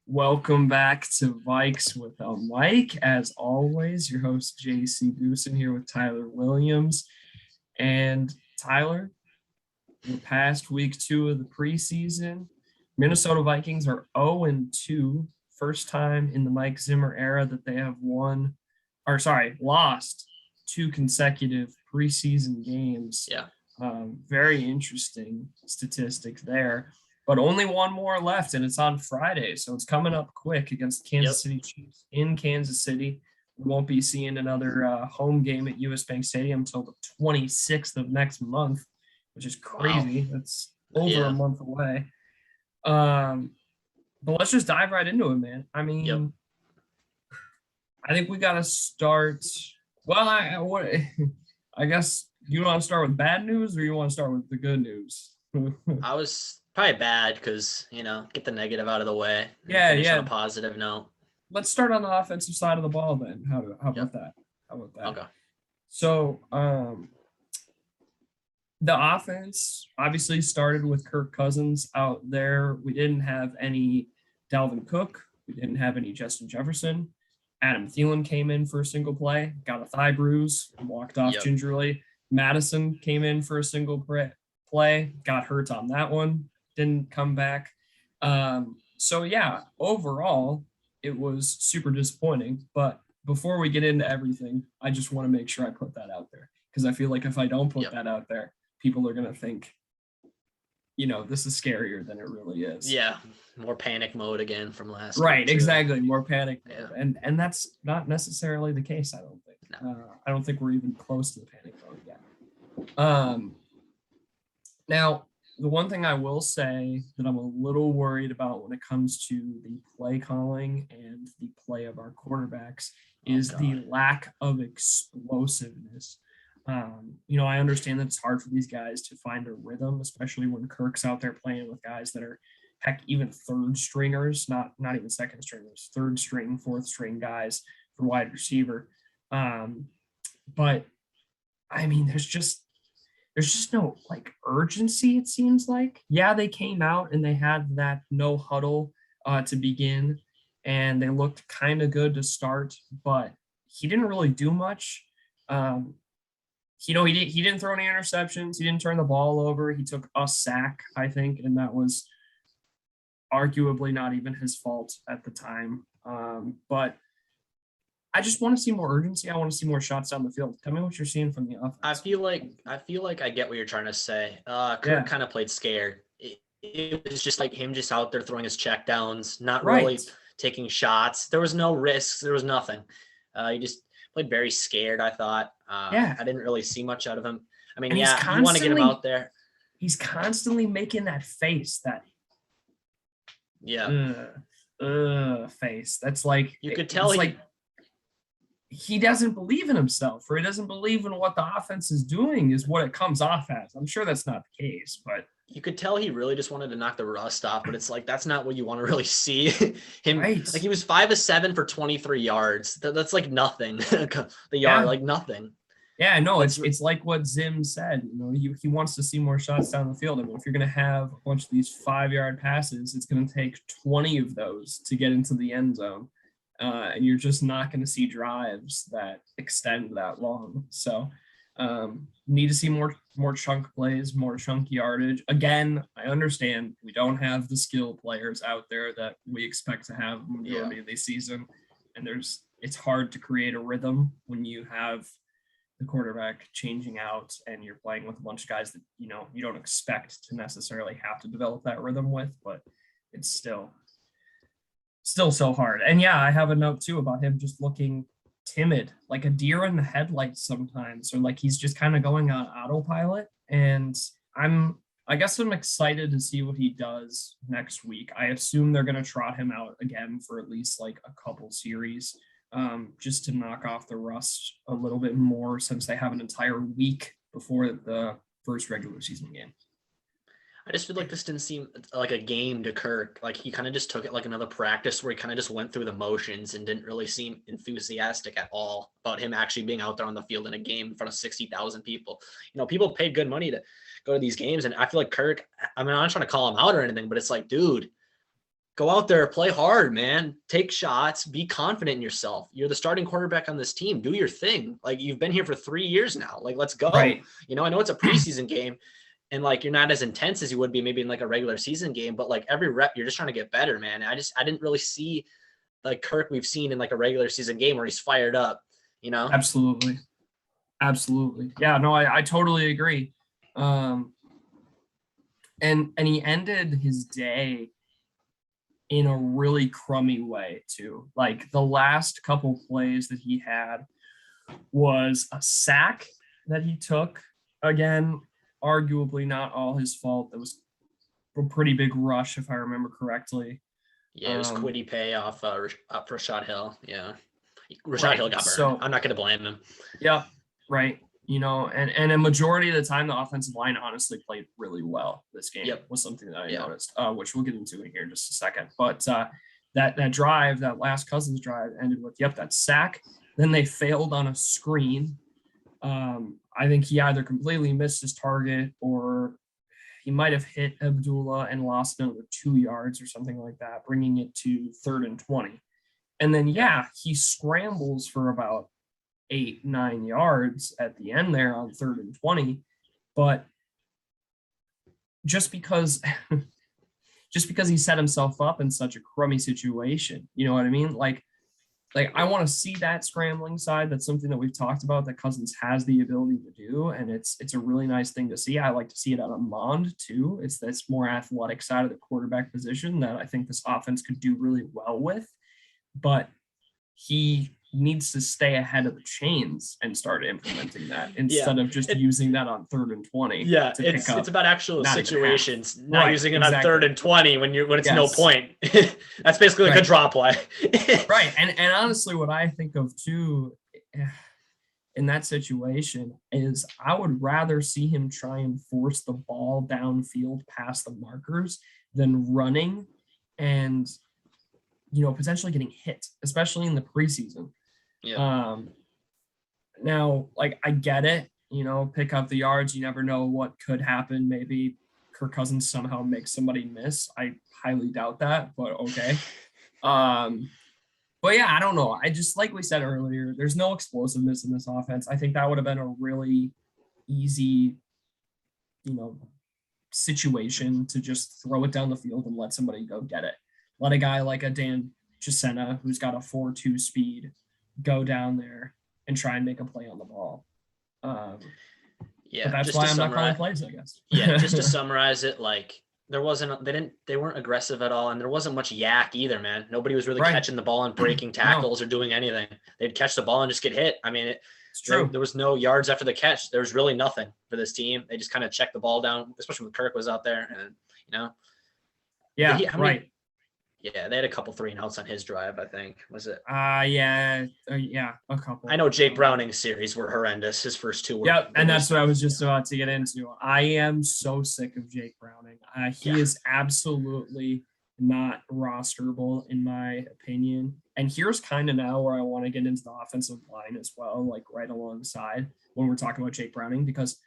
Welcome back to Vikes with Mike. As always, your host JC Goosen here with Tyler Williams. And Tyler, we're past week 2 of the preseason. Minnesota Vikings are 0-2, first time in the Mike Zimmer era that they have lost 2 consecutive preseason games. Yeah. Very interesting statistics there. But only one more left, and it's on Friday, so it's coming up quick against Kansas City Chiefs in Kansas City. We won't be seeing another home game at US Bank Stadium until the 26th of next month, which is crazy. Wow. That's over a month away. But let's just dive right into it, man. I mean, I think we got to start. Well, I guess you want to start with bad news, or you want to start with the good news? I was probably bad because, get the negative out of the way. Yeah. On a positive note. Let's start on the offensive side of the ball then. How about that? Okay. So, the offense obviously started with Kirk Cousins out there. We didn't have any Dalvin Cook. We didn't have any Justin Jefferson. Adam Thielen came in for a single play, got a thigh bruise, walked off gingerly. Madison came in for a single play, got hurt on that one, didn't come back. So yeah, overall, it was super disappointing. But before we get into everything, I just want to make sure I put that out there, because I feel like if I don't put that out there, people are going to think, this is scarier than it really is. Yeah, more panic mode again from last Right, exactly, more panic mode. And that's not necessarily the case, I don't think. No. I don't think we're even close to the panic mode yet. Now, the one thing I will say that I'm a little worried about when it comes to the play calling and the play of our quarterbacks is the lack of explosiveness. I understand that it's hard for these guys to find a rhythm, especially when Kirk's out there playing with guys that are, heck, even third stringers, not even second stringers, third string, fourth string guys for wide receiver. But I mean, there's just no urgency, it seems like. Yeah, they came out and they had that no huddle to begin, and they looked kind of good to start, but he didn't really do much. He didn't throw any interceptions. He didn't turn the ball over. He took a sack, I think, and that was arguably not even his fault at the time. But I just want to see more urgency. I want to see more shots down the field. Tell me what you're seeing from the offense. I feel like I get what you're trying to say. Kirk kind of played scared. It was just like him just out there throwing his checkdowns, not really taking shots. There was no risks. There was nothing. He just played very scared, I thought. I didn't really see much out of him. I mean, you want to get him out there. He's constantly making that face, face. That's like, you could tell he doesn't believe in himself, or he doesn't believe in what the offense is doing, is what it comes off as. I'm sure that's not the case, but you could tell he really just wanted to knock the rust off, but it's like, that's not what you want to really see him. Right. Like, he was 5 of 7 for 23 yards. That's like nothing. The yard, like nothing. Yeah, no, it's like what Zim said. He wants to see more shots down the field. I mean, if you're going to have a bunch of these 5-yard passes, it's going to take 20 of those to get into the end zone. And you're just not going to see drives that extend that long. So need to see more chunk plays, more chunk yardage. Again, I understand we don't have the skill players out there that we expect to have the majority of the season. And it's hard to create a rhythm when you have the quarterback changing out and you're playing with a bunch of guys that, you don't expect to necessarily have to develop that rhythm with, but it's still so hard. And yeah, I have a note too about him just looking timid, like a deer in the headlights sometimes, or like he's just kind of going on autopilot. And I guess I'm excited to see what he does next week. I assume they're going to trot him out again for at least like a couple series, just to knock off the rust a little bit more, since they have an entire week before the first regular season game. I just feel like this didn't seem like a game to Kirk. Like, he kind of just took it like another practice where he kind of just went through the motions and didn't really seem enthusiastic at all about him actually being out there on the field in a game in front of 60,000 people. People paid good money to go to these games. And I feel like Kirk, I mean, I'm not trying to call him out or anything, but it's like, dude, go out there, play hard, man. Take shots, be confident in yourself. You're the starting quarterback on this team. Do your thing. Like, you've been here for 3 years now. Like, let's go. Right. You know, I know it's a preseason game and like, you're not as intense as you would be maybe in like a regular season game, but like every rep, you're just trying to get better, man. I didn't really see like Kirk we've seen in like a regular season game where he's fired up, you know? Absolutely. Yeah, no, I totally agree. And he ended his day in a really crummy way too. Like, the last couple plays that he had was a sack that he took. Again, arguably not all his fault. That was a pretty big rush, if I remember correctly. Yeah, it was Quiddy pay off Rashad Hill. Yeah. Rashad Hill got burned. So, I'm not going to blame him. Yeah, right. You know, and a majority of the time, the offensive line honestly played really well this game. Was something that I noticed, which we'll get into in here in just a second. But that drive, that last Cousins drive, ended with, that sack. Then they failed on a screen. I think he either completely missed his target or he might have hit Abdullah and lost another 2 yards or something like that, bringing it to 3rd and 20. And then, he scrambles for about 8-9 yards at the end there on 3rd and 20. But just because he set himself up in such a crummy situation, you know what I mean? Like I want to see that scrambling side. That's something that we've talked about that Cousins has the ability to do, and it's a really nice thing to see. I like to see it out of Mond too. It's this more athletic side of the quarterback position that I think this offense could do really well with, but he needs to stay ahead of the chains and start implementing that instead of just using that on 3rd and 20. Yeah, it's about actual situations, not using it on 3rd and 20 when it's no point. That's basically like a draw play. Right. And honestly, what I think of too in that situation is I would rather see him try and force the ball downfield past the markers than running and, you know, potentially getting hit, especially in the preseason. Now, like, I get it, you know, pick up the yards. You never know what could happen. Maybe Kirk Cousins somehow makes somebody miss. I highly doubt that, but okay. But yeah, I don't know. I just, like we said earlier, there's no explosiveness in this offense. I think that would have been a really easy, you know, situation to just throw it down the field and let somebody go get it. Let a guy like a Dan Chisena, who's got a 4.2 speed, go down there and try and make a play on the ball. But that's why I'm not calling plays, I guess. Just to summarize it, like, they weren't aggressive at all, and there wasn't much yak either, man. Nobody was really catching the ball and breaking tackles or doing anything. They'd catch the ball and just get hit. I mean, it's true. There was no yards after the catch. There was really nothing for this team. They just kind of checked the ball down, especially when Kirk was out there, and you know. Yeah, they had a couple 3-and-outs on his drive, I think. Was it? A couple. I know Jake Browning's series were horrendous. His first 2 were. Yep, and that's what I was just about to get into. I am so sick of Jake Browning. He is absolutely not rosterable, in my opinion. And here's kind of now where I want to get into the offensive line as well, like right alongside when we're talking about Jake Browning, because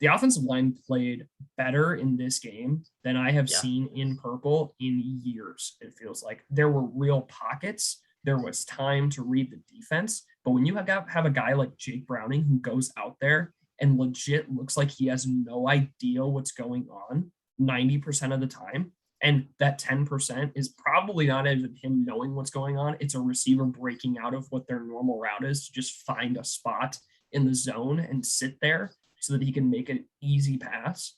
the offensive line played better in this game than I have seen in purple in years. It feels like there were real pockets. There was time to read the defense. But when you have a guy like Jake Browning who goes out there and legit looks like he has no idea what's going on 90% of the time, and that 10% is probably not even him knowing what's going on. It's a receiver breaking out of what their normal route is to just find a spot in the zone and sit there so that he can make an easy pass.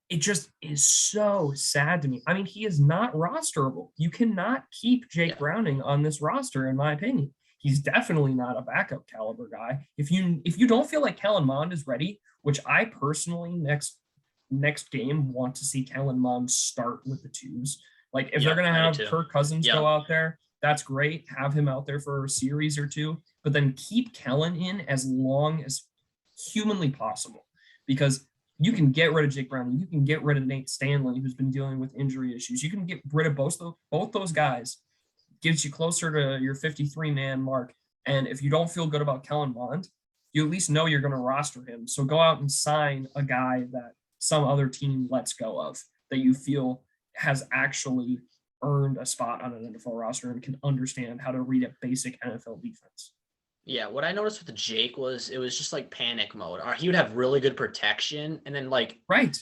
It just is so sad to me. I mean, he is not rosterable. You cannot keep Jake Browning on this roster, in my opinion. He's definitely not a backup caliber guy. If you don't feel like Kellen Mond is ready, which I personally next game want to see Kellen Mond start with the 2s. Like, if they're going to have Kirk Cousins go out there, that's great. Have him out there for a series or 2, but then keep Kellen in as long as humanly possible, because you can get rid of Jake Browning. You can get rid of Nate Stanley, who's been dealing with injury issues. You can get rid of both those guys. Gets you closer to your 53-man mark. And if you don't feel good about Kellen Mond, you at least know you're going to roster him. So go out and sign a guy that some other team lets go of, that you feel has actually earned a spot on an NFL roster and can understand how to read a basic NFL defense. Yeah, what I noticed with Jake was it was just like panic mode. Or he would have really good protection, and then like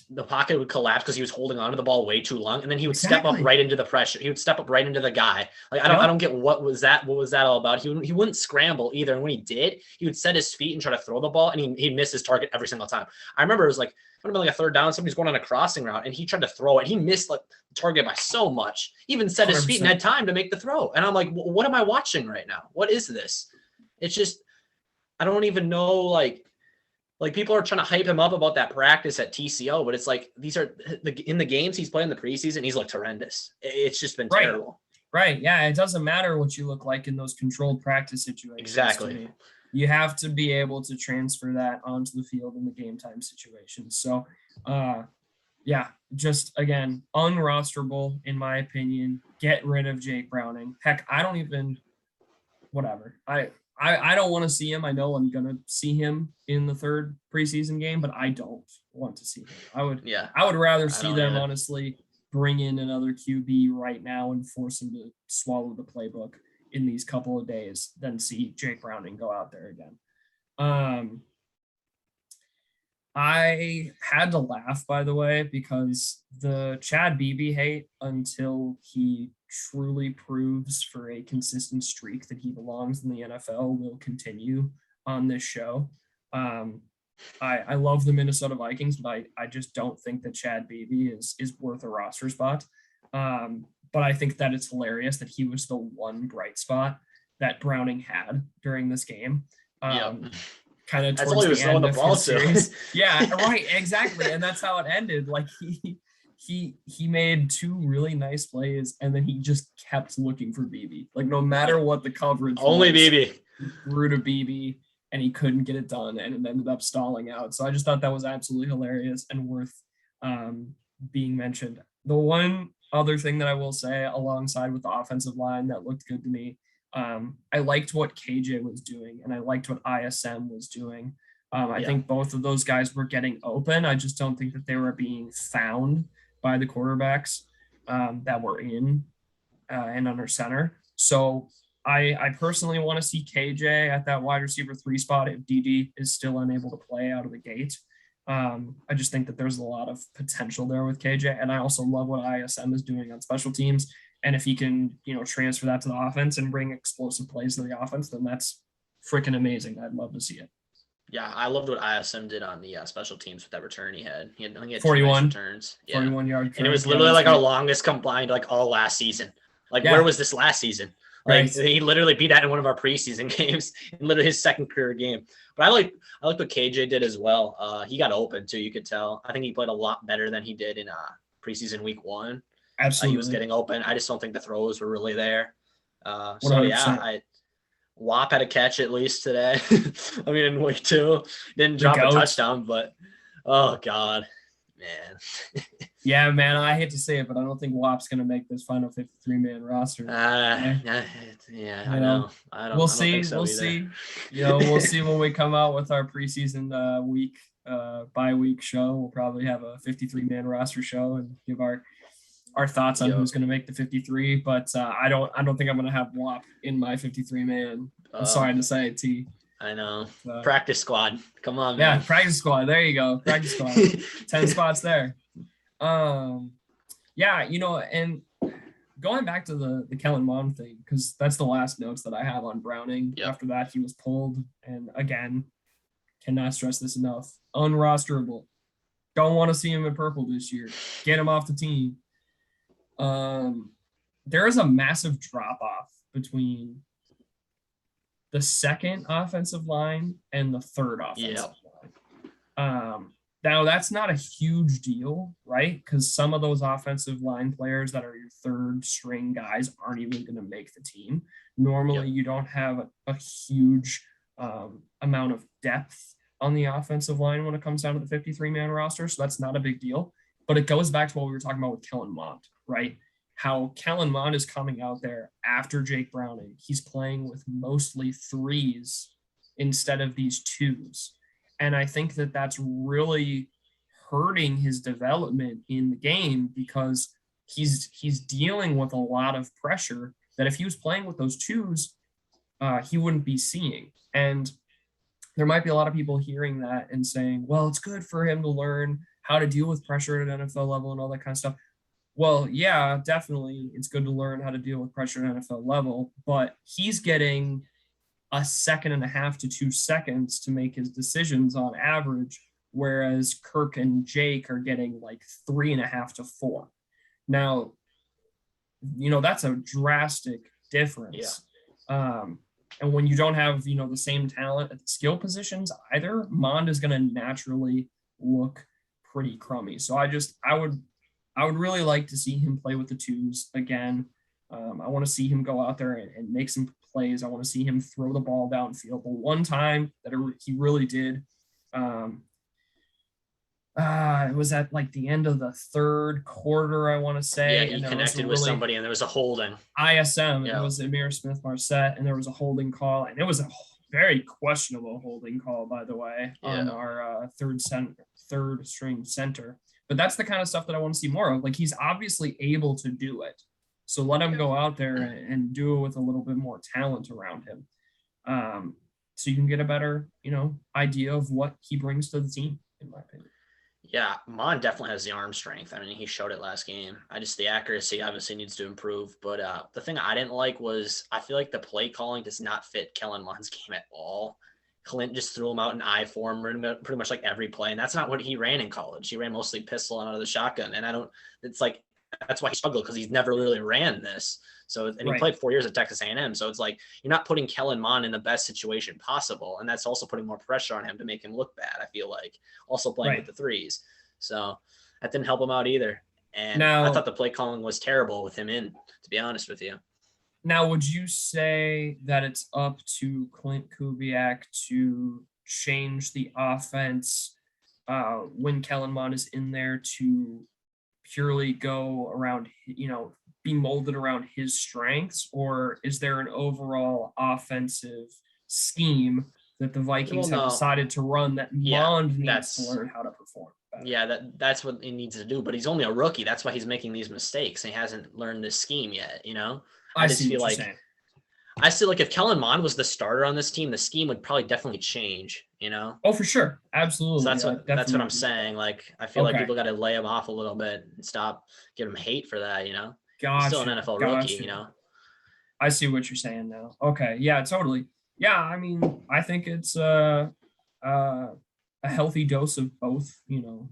the pocket would collapse because he was holding onto the ball way too long, and then he would step up right into the pressure. He would step up right into the guy. Like I don't get what was that all about. He wouldn't scramble either, and when he did, he would set his feet and try to throw the ball, and he'd miss his target every single time. I remember it was like would have been like a third down. Somebody's going on a crossing route, and he tried to throw it. He missed like the target by so much. He even set his 100%. Feet and had time to make the throw. And I'm like, what am I watching right now? What is this? It's just. I don't even know, like people are trying to hype him up about that practice at TCO, but it's like these are in the games he's playing the preseason, he's looked horrendous. It's just been terrible. Right. Yeah. It doesn't matter what you look like in those controlled practice situations. Exactly. You have to be able to transfer that onto the field in the game time situations. So, yeah, just again, unrosterable in my opinion. Get rid of Jake Browning. Heck, I don't even. Whatever. I don't want to see him. I know I'm going to see him in the third preseason game, but I don't want to see him. I would rather see them honestly bring in another QB right now and force him to swallow the playbook in these couple of days than see Jake Browning go out there again. I had to laugh, by the way, because the Chad Beebe hate until he truly proves for a consistent streak that he belongs in the NFL will continue on this show. I love the Minnesota Vikings, but I just don't think that Chad Beebe is worth a roster spot. But I think that it's hilarious that he was the one bright spot that Browning had during this game. Kind of towards the end of his series. Yeah, right, exactly. And that's how it ended. Like he made two really nice plays, and then he just kept looking for BB. Like no matter what the coverage only was, BB threw to BB, and he couldn't get it done, and it ended up stalling out. So I just thought that was absolutely hilarious and worth being mentioned. The one other thing that I will say alongside with the offensive line that looked good to me, I liked what KJ was doing, and I liked what ISM was doing. I think both of those guys were getting open. I just don't think that they were being found by the quarterbacks that were in and under center. So I personally want to see KJ at that wide receiver 3 spot if DD is still unable to play out of the gate. I just think that there's a lot of potential there with KJ, and I also love what ISM is doing on special teams. And if he can, transfer that to the offense and bring explosive plays to the offense, then that's freaking amazing. I'd love to see it. Yeah, I loved what ISM did on the special teams with that return he had. I think he had 41 returns. 41-yard. And it was literally like our longest combined all last season. Where was this last season? He literally beat that in one of our preseason games, in literally his second career game. But I like what KJ did as well. He got open too, you could tell. I think he played a lot better than he did in preseason week 1. Absolutely. He was getting open. I just don't think the throws were really there. WAP had a catch at least today. I mean, in week 2, didn't drop a touchdown, but oh God, man. Yeah, man, I hate to say it, but I don't think WAP's going to make this final 53-man roster. I know. We'll see. We'll see. We'll see when we come out with our preseason bye-week show. We'll probably have a 53-man roster show and give our thoughts on who's going to make the 53, but I don't think I'm going to have WAP in my 53-man. I'm sorry to say it, T. I know. Practice squad. Come on, man. Yeah, practice squad. There you go. Practice squad. 10 spots there. And going back to the Kellen Mond thing, because that's the last notes that I have on Browning. Yep. After that, he was pulled. And again, cannot stress this enough. Unrosterable. Don't want to see him in purple this year. Get him off the team. There is a massive drop off between the second offensive line and the third offensive line. Now that's not a huge deal, right? Because some of those offensive line players that are your third string guys aren't even going to make the team. Normally, you don't have a huge amount of depth on the offensive line when it comes down to the 53-man roster, so that's not a big deal. But it goes back to what we were talking about with Kellen Mond, right? How Kellen Mond is coming out there after Jake Browning. He's playing with mostly 3s instead of these 2s. And I think that that's really hurting his development in the game because he's dealing with a lot of pressure that if he was playing with those twos, he wouldn't be seeing. And there might be a lot of people hearing that and saying, well, it's good for him to learn how to deal with pressure at an NFL level and all that kind of stuff. Well, yeah, definitely. It's good to learn how to deal with pressure at an NFL level, but he's getting a 1.5 to 2 seconds to make his decisions on average, whereas Kirk and Jake are getting like 3.5 to 4. Now, that's a drastic difference. Yeah. And when you don't have, the same talent at the skill positions either, Mond is going to naturally look pretty crummy. So I would really like to see him play with the twos again. I want to see him go out there and make some plays. I want to see him throw the ball downfield. The one time that he really did, it was at like the end of the third quarter, I want to say. Yeah, he connected with somebody and there was a holding. ISM, yeah. It was Amir Smith-Marset, and there was a holding call, and it was a very questionable holding call, by the way, on our third string center. But that's the kind of stuff that I want to see more of. Like, he's obviously able to do it. So let him go out there and do it with a little bit more talent around him. So you can get a better, idea of what he brings to the team, in my opinion. Yeah, Mon definitely has the arm strength. I mean, he showed it last game. The accuracy obviously needs to improve. But the thing I didn't like was I feel like the play calling does not fit Kellen Mond's game at all. Clint just threw him out in I form pretty much like every play. And that's not what he ran in college. He ran mostly pistol and out of the shotgun. And it's like, that's why he struggled, because he's never really ran this. So, and he played 4 years at Texas A&M. So it's like, you're not putting Kellen Mond in the best situation possible. And that's also putting more pressure on him to make him look bad, I feel like. Also playing with the threes. So that didn't help him out either. And I thought the play calling was terrible with him in, to be honest with you. Now, would you say that it's up to Clint Kubiak to change the offense when Kellen Mond is in there to purely go around, be molded around his strengths? Or is there an overall offensive scheme that the Vikings have decided to run that Mond needs to learn how to perform better? Yeah, that's what he needs to do. But he's only a rookie. That's why he's making these mistakes. He hasn't learned this scheme yet, I just feel like if Kellen Mond was the starter on this team, the scheme would probably definitely change, Oh, for sure. Absolutely. So that's what I'm saying. Like, I feel like people got to lay him off a little bit and stop giving him hate for that, Gotcha. He's still an NFL rookie, I see what you're saying now. Okay. Yeah, totally. Yeah. I mean, I think it's a healthy dose of both,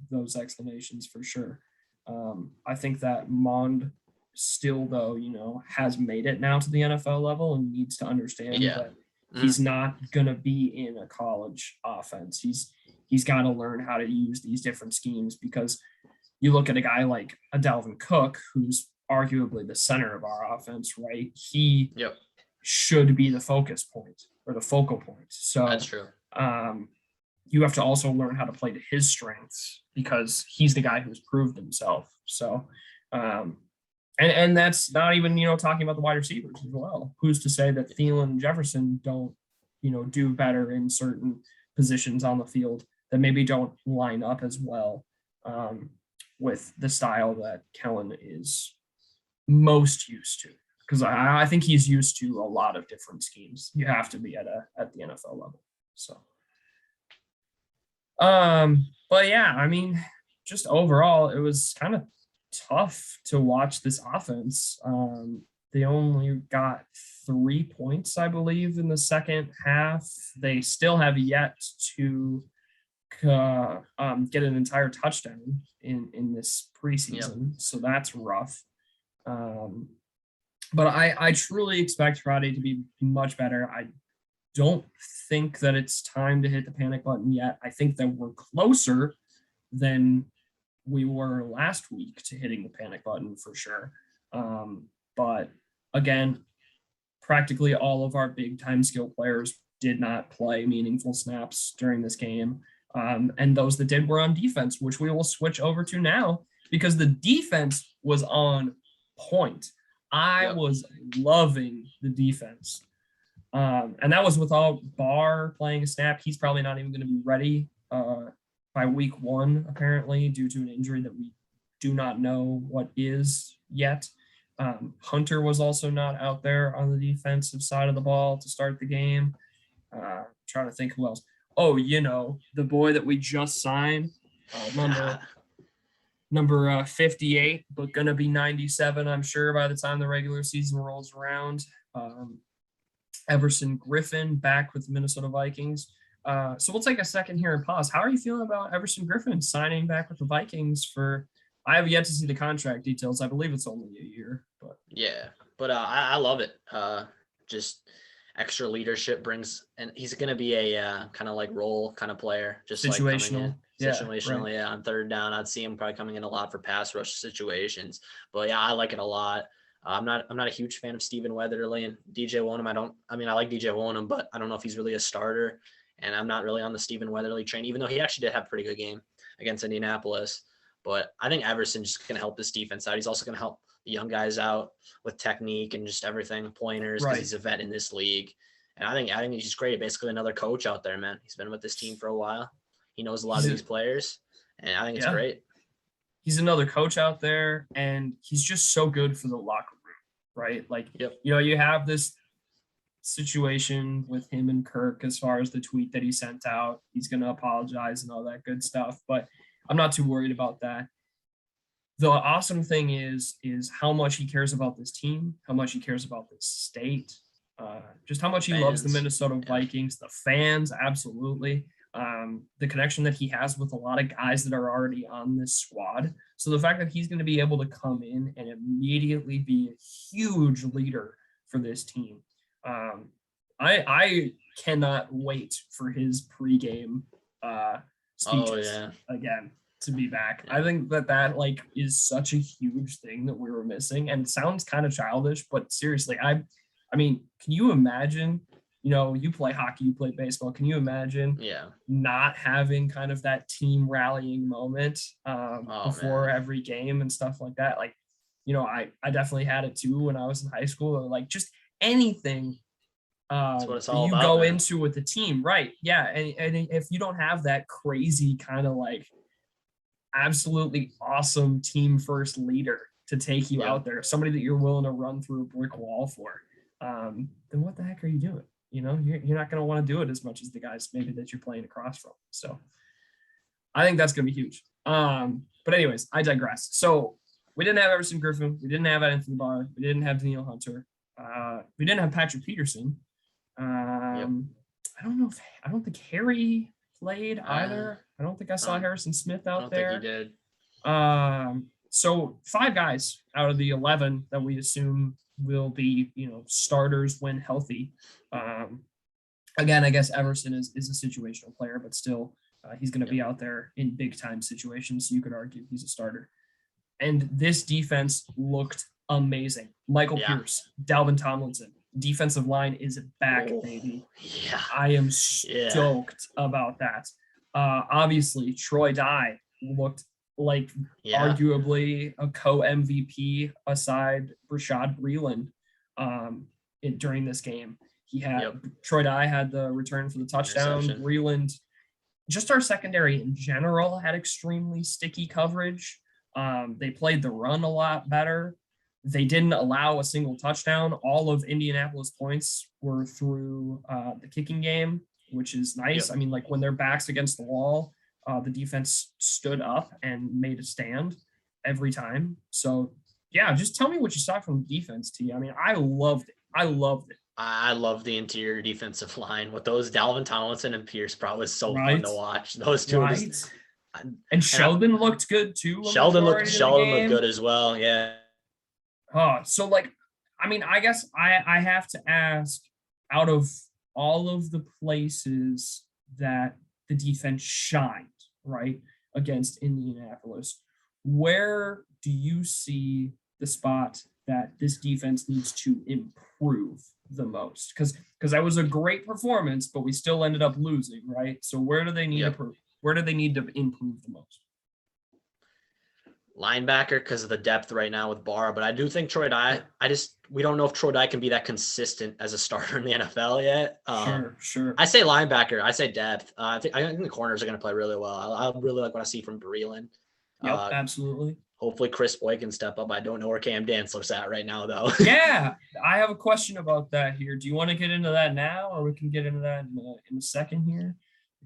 those explanations for sure. I think that Mond still, though, has made it now to the NFL level and needs to understand that he's not going to be in a college offense. He's got to learn how to use these different schemes, because you look at a guy like a Dalvin Cook, who's arguably the center of our offense, right? He should be the focus point or the focal point. So that's true. You have to also learn how to play to his strengths, because he's the guy who's proved himself. So, and that's not even, talking about the wide receivers as well. Who's to say that Thielen and Jefferson don't, do better in certain positions on the field that maybe don't line up as well with the style that Kellen is most used to? Because I think he's used to a lot of different schemes. You have to be at the NFL level. So, but yeah, I mean, just overall, it was kind of tough to watch this offense. They only got 3 points, I believe, in the second half. They still have yet to get an entire touchdown in this preseason. So that's rough. But I truly expect Friday to be much better. I don't think that it's time to hit the panic button yet. I think that we're closer than we were last week to hitting the panic button for sure. But again, practically all of our big time skill players did not play meaningful snaps during this game. And those that did were on defense, which we will switch over to now, because the defense was on point. I was loving the defense. And that was without Barr playing a snap. He's probably not even going to be ready by week 1, apparently, due to an injury that we do not know what is yet. Hunter was also not out there on the defensive side of the ball to start the game. Trying to think who else. Oh, the boy that we just signed, number 58, but gonna be 97, I'm sure, by the time the regular season rolls around. Everson Griffin back with the Minnesota Vikings. So we'll take a second here and pause. How are you feeling about Everson Griffin signing back with the Vikings for? I have yet to see the contract details. I believe it's only a year, but yeah, but I love it. Just extra leadership brings, and he's going to be a kind of like role kind of player, just like coming in situationally. Yeah, on third down, I'd see him probably coming in a lot for pass rush situations. But yeah, I like it a lot. I'm not a huge fan of Stephen Weatherly and DJ Wonham. I like DJ Wonham, but I don't know if he's really a starter. And I'm not really on the Stephen Weatherly train, even though he actually did have a pretty good game against Indianapolis. But I think Everson's just going to help this defense out. He's also going to help the young guys out with technique and just everything, pointers, because he's a vet in this league. And I think he's just great. Basically another coach out there, man. He's been with this team for a while. He knows a lot of these players, and I think it's great. He's another coach out there, and he's just so good for the locker room, right? Like, you have this situation with him and Kirk as far as the tweet that he sent out. He's going to apologize and all that good stuff, but I'm not too worried about that. The awesome thing is how much he cares about this team, how much he cares about this state, just how much he loves the Minnesota Vikings, the fans, absolutely. The connection that he has with a lot of guys that are already on this squad. So the fact that he's going to be able to come in and immediately be a huge leader for this team. I cannot wait for his pregame speeches again to be back. I think that like is such a huge thing that we were missing, and it sounds kind of childish, but seriously, I mean, can you imagine? You play hockey, you play baseball. Can you imagine not having kind of that team rallying moment before every game and stuff like that? Like, I definitely had it too when I was in high school, or like just anything that's what it's all you about, go into with the team, right? Yeah, and if you don't have that crazy kind of like absolutely awesome team first leader to take you out there, somebody that you're willing to run through a brick wall for, then what the heck are you doing? You're not going to want to do it as much as the guys maybe that you're playing across from. So I think that's going to be huge. But anyways, I digress. So we didn't have Everson Griffin. We didn't have Anthony Barr. We didn't have Daniil Hunter. We didn't have Patrick Peterson. I don't think Harry played either. I don't think I saw Harrison Smith out there. I don't think he did. So 5 guys out of the 11 that we assume will be, starters when healthy. Again, I guess Everson is a situational player, but still he's going to be out there in big time situations. So you could argue he's a starter. And this defense looked amazing. Michael Pierce, Dalvin Tomlinson, defensive line is back, baby. Yeah. I am stoked about that. Obviously, Troy Dye looked like arguably a co-MVP aside Rashad Breeland during this game. He had Troy Dye had the return for the touchdown. Breeland, just our secondary in general, had extremely sticky coverage. They played the run a lot better. They didn't allow a single touchdown. All of Indianapolis points were through the kicking game, which is nice. I mean, like when their backs against the wall, the defense stood up and made a stand every time. So, yeah, just tell me what you saw from the defense, T. I mean, I loved it. I love the interior defensive line with those Dalvin Tomlinson and Pierce. Probably so fun to watch. Those two. And Sheldon looked good too. Sheldon looked good as well. Yeah. So like, I mean, I guess I have to ask, out of all of the places that the defense shined, right, against Indianapolis, where do you see the spot that this defense needs to improve the most? Because that was a great performance, but we still ended up losing, right? So where do they need to improve? Where do they need to improve the most? Linebacker, because of the depth right now with Barr, but I do think Troy Dye. We don't know if Troy Dye can be that consistent as a starter in the NFL yet. Sure. I say linebacker. I say depth. I think the corners are going to play really well. I really like what I see from Breeland. Yep, absolutely. Hopefully Chris Boyd can step up. I don't know where Cam Dantzler's at right now, though. Yeah, I have a question about that here. Do you want to get into that now, or we can get into that in a second here?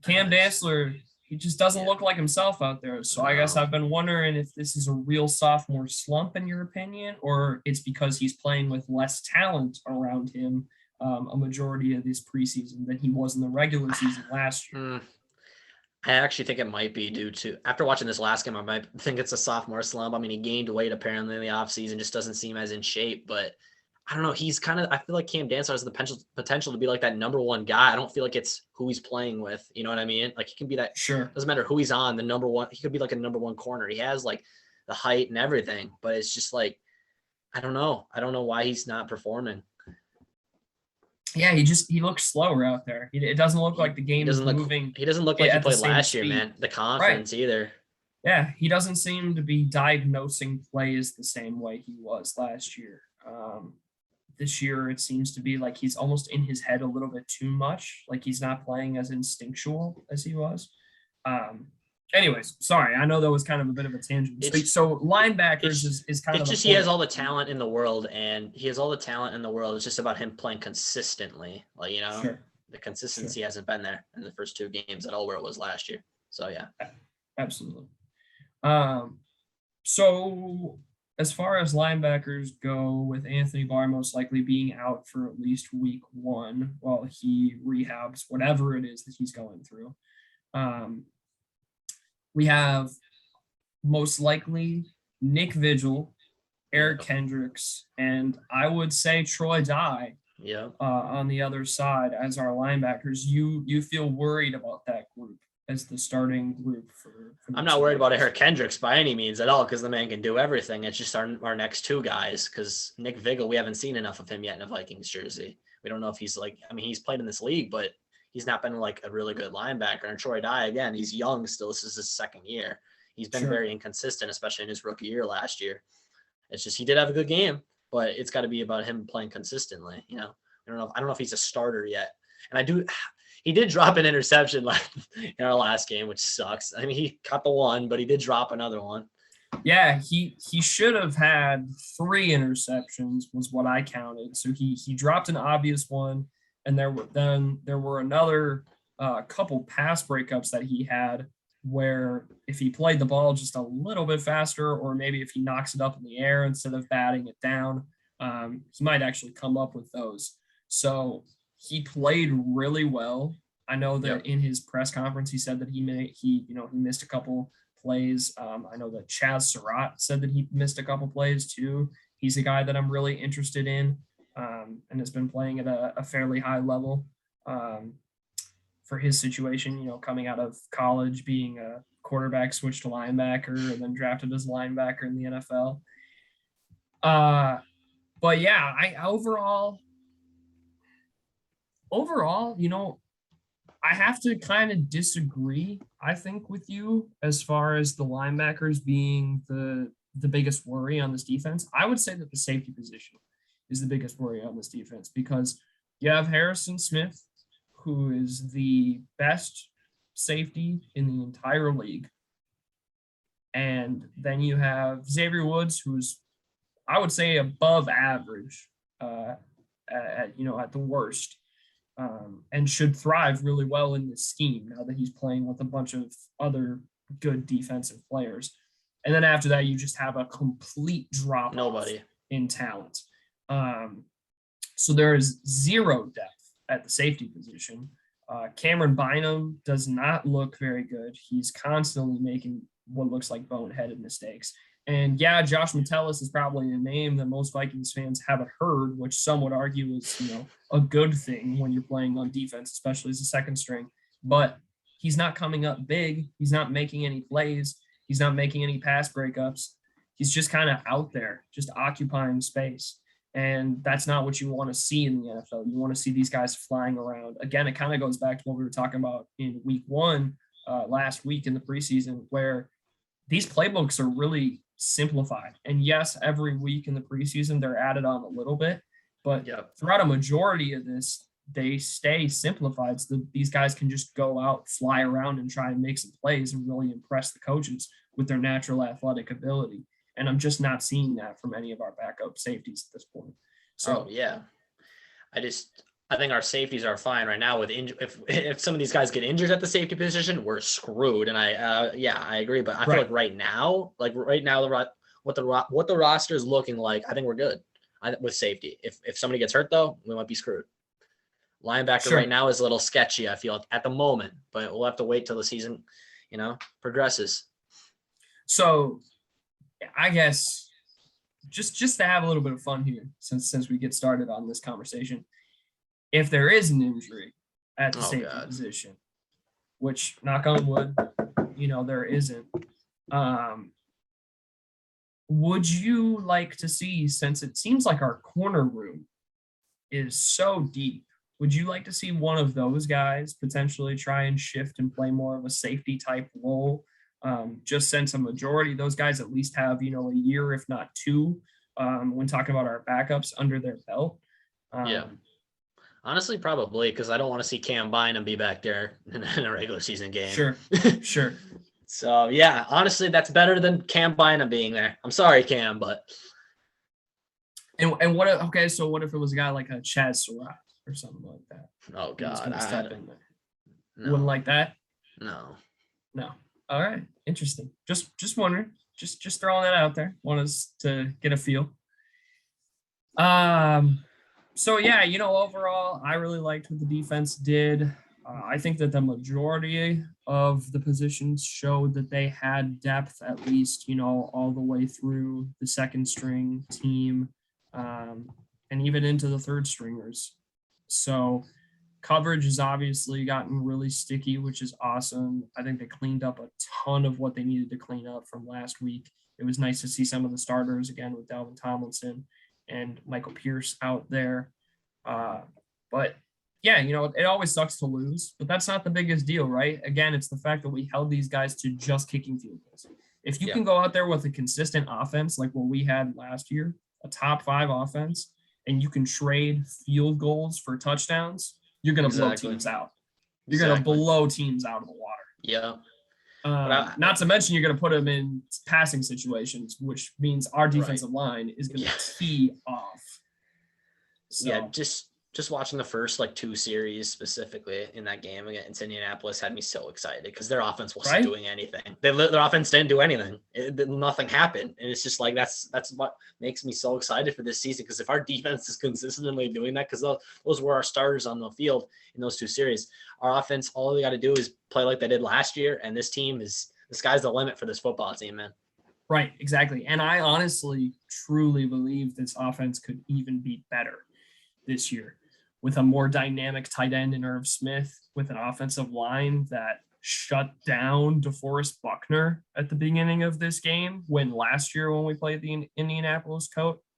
Cam Dantzler, he just doesn't look like himself out there. So I guess I've been wondering if this is a real sophomore slump in your opinion, or it's because he's playing with less talent around him a majority of this preseason than he was in the regular season last year. I actually think it might be due to, after watching this last game, I might think it's a sophomore slump. I mean, he gained weight apparently in the offseason, just doesn't seem as in shape, but I don't know. He's kind of, I feel like Cam Dantzler has the potential to be like that number one guy. I don't feel like it's who he's playing with. You know what I mean? Like he can be that, sure. Doesn't matter who he's on, the number one, he could be like a number one corner. He has like the height and everything, but it's just like, I don't know. I don't know why he's not performing. Yeah, he looks slower out there. It doesn't look like the game is moving. He doesn't look like he played last year, man. The confidence either. Yeah, he doesn't seem to be diagnosing plays the same way he was last year. This year, it seems to be like he's almost in his head a little bit too much. Like he's not playing as instinctual as he was. Anyways, sorry. I know that was kind of a bit of a tangent. So linebackers is kind of just he has all the talent in the world, and he has all the talent in the world. It's just about him playing consistently. Like, you know, the consistency hasn't been there in the first two games at all where it was last year. So, yeah. Absolutely. So as far as linebackers go, with Anthony Barr most likely being out for at least week 1 while he rehabs whatever it is that he's going through. We have most likely Nick Vigil, Eric Kendricks, and I would say Troy Dye on the other side as our linebackers. You feel worried about that group as the starting group for I'm not worried about Eric Kendricks by any means at all, because the man can do everything. It's just our next two guys, because Nick Vigo, we haven't seen enough of him yet in a Vikings jersey. We don't know if he's like, I mean, he's played in this league, but he's not been like a really good linebacker. And Troy Dye, again, he's young still. This is his second year. He's been very inconsistent, especially in his rookie year last year. It's just, he did have a good game, but it's got to be about him playing consistently. You know, I don't know if he's a starter yet. And he did drop an interception like in our last game, which sucks. I mean, he caught the one, but he did drop another one. Yeah, he should have had 3 interceptions was what I counted. So he dropped an obvious one. And there were another couple pass breakups that he had where if he played the ball just a little bit faster, or maybe if he knocks it up in the air instead of batting it down, he might actually come up with those. So he played really well. I know that in his press conference, he said that he missed a couple plays. I know that Chaz Surratt said that he missed a couple plays too. He's a guy that I'm really interested in. And has been playing at a fairly high level for his situation, you know, coming out of college, being a quarterback, switched to linebacker, and then drafted as linebacker in the NFL. But yeah, overall, you know, I have to kind of disagree, I think, with you as far as the linebackers being the biggest worry on this defense. I would say that the safety position is the biggest worry on this defense, because you have Harrison Smith, who is the best safety in the entire league. And then you have Xavier Woods, who's, I would say, above average at the worst, and should thrive really well in this scheme now that he's playing with a bunch of other good defensive players. And then after that, you just have a complete drop in talent. So there is zero depth at the safety position. Cameron Bynum does not look very good. He's constantly making what looks like boneheaded mistakes. And yeah, Josh Metellus is probably a name that most Vikings fans haven't heard, which some would argue is, you know, a good thing when you're playing on defense, especially as a second string. But he's not coming up big. He's not making any plays. He's not making any pass breakups. He's just kind of out there, just occupying space. And that's not what you want to see in the NFL. You want to see these guys flying around. Again, it kind of goes back to what we were talking about in week 1 last week in the preseason, where these playbooks are really simplified. And yes, every week in the preseason, they're added on a little bit. But throughout a majority of this, they stay simplified so that these guys can just go out, fly around, and try and make some plays and really impress the coaches with their natural athletic ability. And I'm just not seeing that from any of our backup safeties at this point. So yeah. I think our safeties are fine right now with if some of these guys get injured at the safety position, we're screwed. And I agree. But I feel like right now, what the roster is looking like, I think we're good with safety. If somebody gets hurt though, we might be screwed. Linebacker right now is a little sketchy, I feel, at the moment, but we'll have to wait till the season, progresses. So I guess just to have a little bit of fun here, since we get started on this conversation, if there is an injury at the safety position, which knock on wood, there isn't, would you like to see, since it seems like our corner room is so deep, would you like to see one of those guys potentially try and shift and play more of a safety type role? Just since a majority of those guys at least have, a year, if not two, when talking about our backups under their belt. Honestly, probably, because I don't want to see Cam Bynum be back there in a regular season game. Sure. So, yeah, honestly, that's better than Cam Bynum being there. I'm sorry, Cam, but. And what if it was a guy like a Chaz Surratt or something like that? Oh, God. Step in there. No. Wouldn't like that? No. All right. Interesting. Just wondering. Just throwing that out there. Want us to get a feel. So yeah, overall, I really liked what the defense did. I think that the majority of the positions showed that they had depth, at least, all the way through the second string team, and even into the third stringers. So coverage has obviously gotten really sticky, which is awesome. I think they cleaned up a ton of what they needed to clean up from last week. It was nice to see some of the starters again with Dalvin Tomlinson and Michael Pierce out there. But yeah, it always sucks to lose, but that's not the biggest deal, right? Again, it's the fact that we held these guys to just kicking field goals. If you can go out there with a consistent offense like what we had last year, a top 5 offense, and you can trade field goals for touchdowns, you're going to blow teams out. You're going to blow teams out of the water. Yeah. Not to mention you're going to put them in passing situations, which means our defensive line is going to tee off. So, yeah, just watching the first 2 series specifically in that game against Indianapolis had me so excited because their offense wasn't doing anything. Their offense didn't do anything. Nothing happened, and it's just that's what makes me so excited for this season. Because if our defense is consistently doing that, because those were our starters on the field in those 2 series, our offense, all they got to do is play like they did last year, and this team the sky's the limit for this football team, man. Right, exactly. And I honestly, truly believe this offense could even be better this year with a more dynamic tight end in Irv Smith, with an offensive line that shut down DeForest Buckner at the beginning of this game, when last year when we played the Indianapolis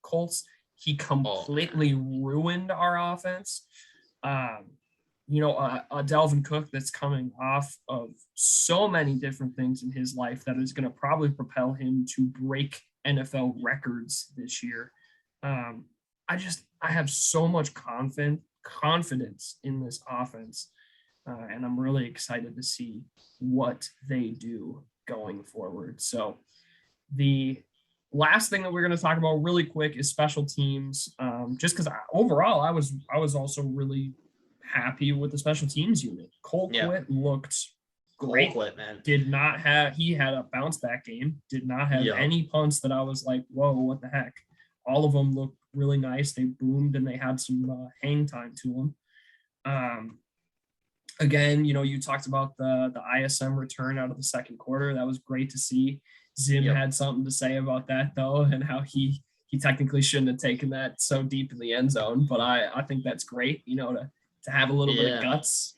Colts, he completely ruined our offense. Delvin Cook that's coming off of so many different things in his life that is going to probably propel him to break NFL records this year. I have so much confidence in this offense, and I'm really excited to see what they do going forward. So the last thing that we're going to talk about really quick is special teams, just because overall I was also really happy with the special teams unit. Colquitt looked great. Man. He had a bounce back game, did not have any punts that I was like, whoa, what the heck. All of them looked really nice. They boomed and they had some hang time to them. Again, you talked about the ISM return out of the second quarter. That was great to see. Zim had something to say about that though, and how he technically shouldn't have taken that so deep in the end zone. But I think that's great, to have a little bit of guts.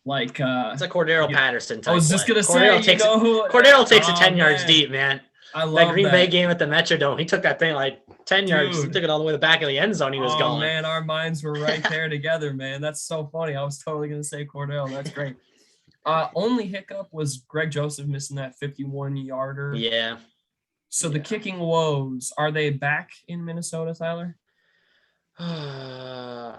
Like it's a Cordero Patterson type. I was just gonna say Cordero takes it 10 yards deep, man. I love that Green Bay game at the Metrodome. He took that thing 10 yards. He took it all the way to the back of the end zone. He was going. Man, our minds were right there together, man. That's so funny. I was totally gonna say Cordell. That's great. Only hiccup was Greg Joseph missing that 51-yarder. Yeah. So the kicking woes, are they back in Minnesota, Tyler? I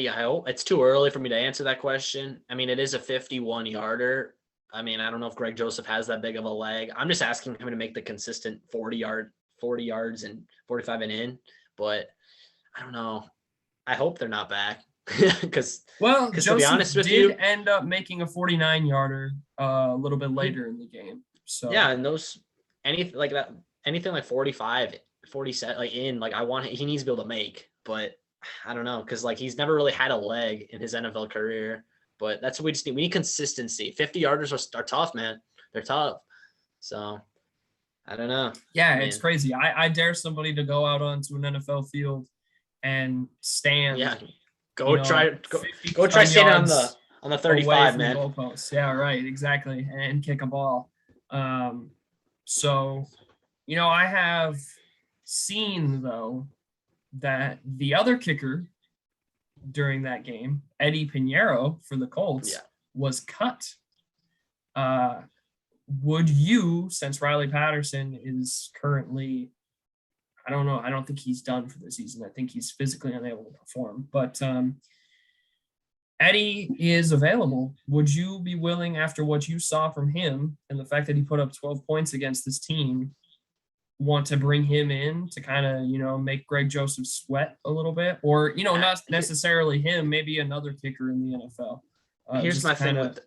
hope it's too early for me to answer that question. I mean, it is a 51-yarder. I mean, I don't know if Greg Joseph has that big of a leg. I'm just asking him to make the consistent 40 yards and 45 and in, but I don't know. I hope they're not back because Joseph to be honest with did you, end up making a 49-yarder a little bit later in the game. So yeah, and those anything like that, anything like 45, 47, like he needs to be able to make, but I don't know because like he's never really had a leg in his NFL career. But that's what we just need. We need consistency. 50 yarders are tough, man. They're tough. So I don't know. Yeah, it's crazy. I dare somebody to go out onto an NFL field and stand. Yeah, go try standing on the 35, man. Goalposts. Yeah, right, exactly, and kick a ball. So, I have seen though that the other kicker during that game, Eddie Pinheiro for the Colts, was cut. Would you, since Riley Patterson is currently, I don't know, I don't think he's done for the season. I think he's physically unable to perform, but Eddie is available. Would you be willing, after what you saw from him and the fact that he put up 12 points against this team, want to bring him in to kind of, make Greg Joseph sweat a little bit? Or, not necessarily him, maybe another kicker in the NFL. Here's my thing with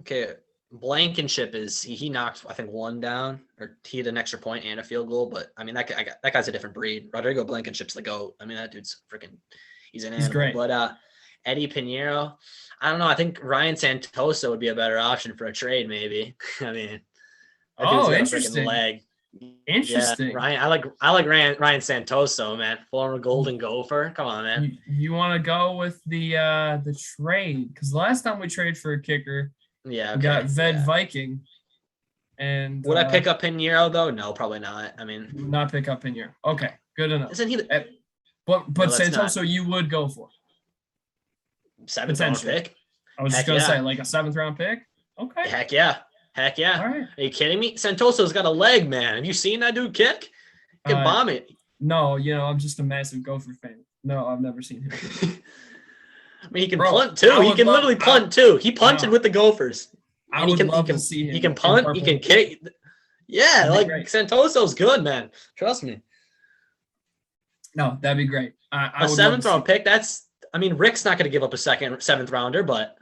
Okay. Blankenship he knocked, I think, one down, or he had an extra point and a field goal. But I mean, that guy's a different breed. Rodrigo Blankenship's the GOAT. I mean, that dude's he's an animal. He's great. But Eddie Pinheiro, I don't know. I think Ryan Santoso would be a better option for a trade, maybe. I mean, interesting. Leg. Interesting. Yeah, Ryan, I like Ryan Santoso, man. Former Golden Gopher. Come on, man. You want to go with the trade? Because last time we traded for a kicker, we got Viking. And would I pick up Pinheiro though? No, probably not. I mean, not pick up Pinheiro. Okay, good enough. Isn't he? But Santoso, you would go for 7th round pick. I was just gonna say like a 7th round pick. Okay. Heck yeah. All right. Are you kidding me? Santoso's got a leg, man. Have you seen that dude kick? He can bomb it. No, I'm just a massive Gopher fan. No, I've never seen him. I mean, he can punt too. He can literally punt too. He punted with the Gophers. I would love to see him. He can punt. He can kick. Yeah, like Santoso's good, man. Trust me. No, that'd be great. A 7th round pick. Rick's not going to give up a 7th rounder, but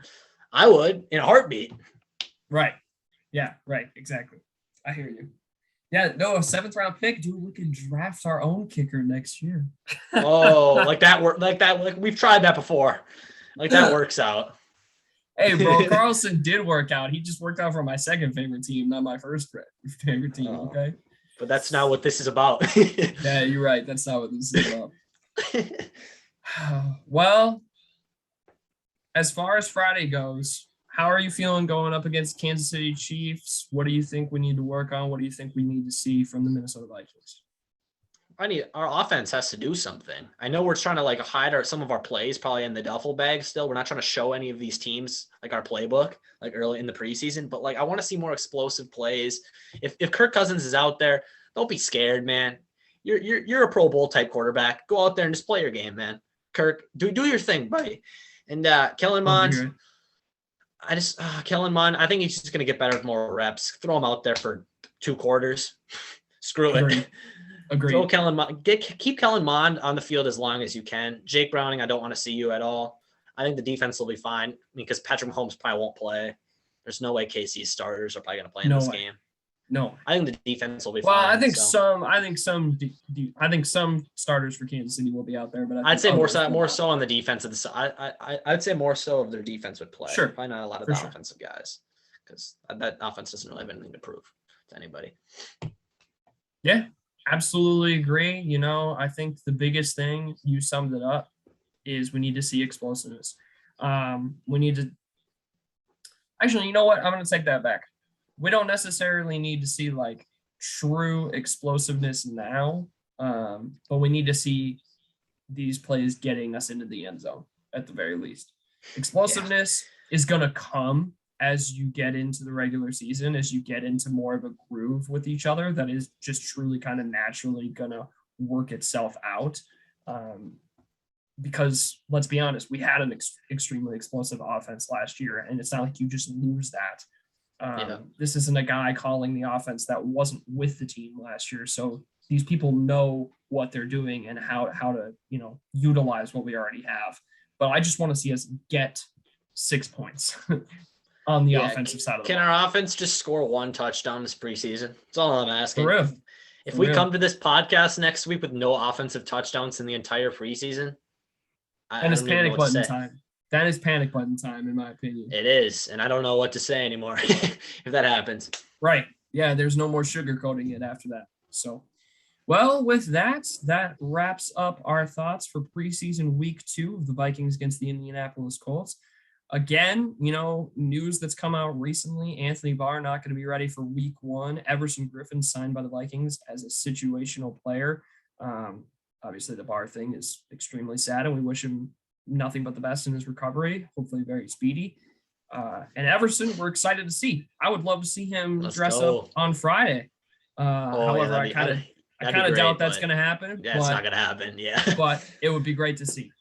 I would in a heartbeat. Right. Yeah, right. Exactly. I hear you. Yeah, no, a 7th round pick, dude. We could draft our own kicker next year. Like that. Like we've tried that before. Like that works out. Hey, bro, Carlson did work out. He just worked out for my second favorite team, not my first favorite team. Okay. But that's not what this is about. Yeah, you're right. That's not what this is about. Well, as far as Friday goes, how are you feeling going up against Kansas City Chiefs? What do you think we need to work on? What do you think we need to see from the Minnesota Vikings? Our offense has to do something. I know we're trying to hide some of our plays probably in the duffel bag still. We're not trying to show any of these teams our playbook early in the preseason, but I want to see more explosive plays. If Kirk Cousins is out there, don't be scared, man. You're a Pro Bowl type quarterback. Go out there and just play your game, man. Kirk, do your thing, buddy. And Kellen Mond, Kellen Mond, I think he's just going to get better with more reps. Throw him out there for 2 quarters. Screw it. Agreed. Throw Kellen Mond. Keep Kellen Mond on the field as long as you can. Jake Browning, I don't want to see you at all. I think the defense will be fine because Patrick Mahomes probably won't play. There's no way KC's starters are probably going to play in this game. No, I think the defense will be fine. Well, I think some starters for Kansas City will be out there, but I'd say more so on the defensive side. I'd say more so of their defense would play. Sure, probably not a lot of the offensive guys because that offense doesn't really have anything to prove to anybody. Yeah, absolutely agree. I think the biggest thing, you summed it up, is we need to see explosiveness. We need to. Actually, you know what? I'm going to take that back. We don't necessarily need to see true explosiveness now, but we need to see these plays getting us into the end zone at the very least. Explosiveness is going to come as you get into the regular season, as you get into more of a groove with each other that is just truly kind of naturally going to work itself out. because let's be honest, we had an extremely explosive offense last year, and it's not like you just lose that. This isn't a guy calling the offense that wasn't with the team last year. So these people know what they're doing and how to, utilize what we already have. But I just want to see us get 6 points on the offensive side of the ball. Can our offense just score 1 touchdown this preseason? That's all I'm asking. For real. If we come to this podcast next week with no offensive touchdowns in the entire preseason, and it's panic button time. That is panic button time, in my opinion. It is, and I don't know what to say anymore if that happens. Right. Yeah, there's no more sugarcoating it after that. So, well, with that wraps up our thoughts for preseason week 2 of the Vikings against the Indianapolis Colts. Again, news that's come out recently, Anthony Barr not going to be ready for week 1. Everson Griffin signed by the Vikings as a situational player. Obviously, the Barr thing is extremely sad, and we wish him nothing but the best in his recovery, hopefully very speedy. And Everson, we're excited to see. I would love to see him dress up on Friday. However, I kind of doubt that's going to happen. Yeah, it's not going to happen, yeah. But it would be great to see.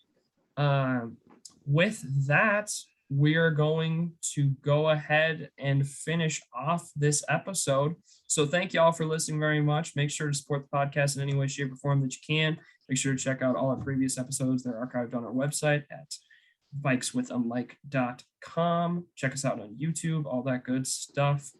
With that, we are going to go ahead and finish off this episode. So thank you all for listening very much. Make sure to support the podcast in any way, shape, or form that you can. Make sure to check out all our previous episodes. They're archived on our website at vikeswithunlike.com. Check us out on YouTube, all that good stuff.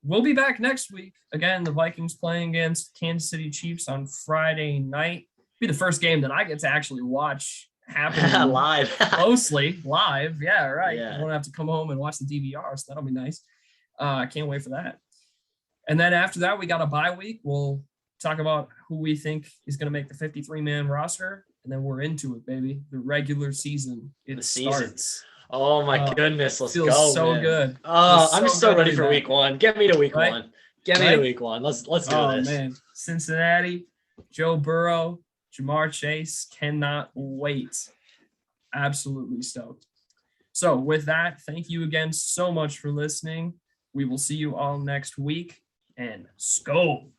We'll be back next week. Again, the Vikings playing against Kansas City Chiefs on Friday night. It'll be the first game that I get to actually watch happen live. Closely. Live. Yeah, right. Yeah. I won't have to come home and watch the DVR, so that'll be nice. I can't wait for that. And then after that, we got a bye week. We'll talk about who we think is going to make the 53-man roster, and then we're into it, baby. The regular season. It starts. Oh my goodness, let's go! So man. Good. I'm so ready for week 1. Get me to week 1. Get me to week 1. Let's do this. Oh man, Cincinnati, Joe Burrow, Jamar Chase, cannot wait. Absolutely stoked. So with that, thank you again so much for listening. We will see you all next week, and Skol.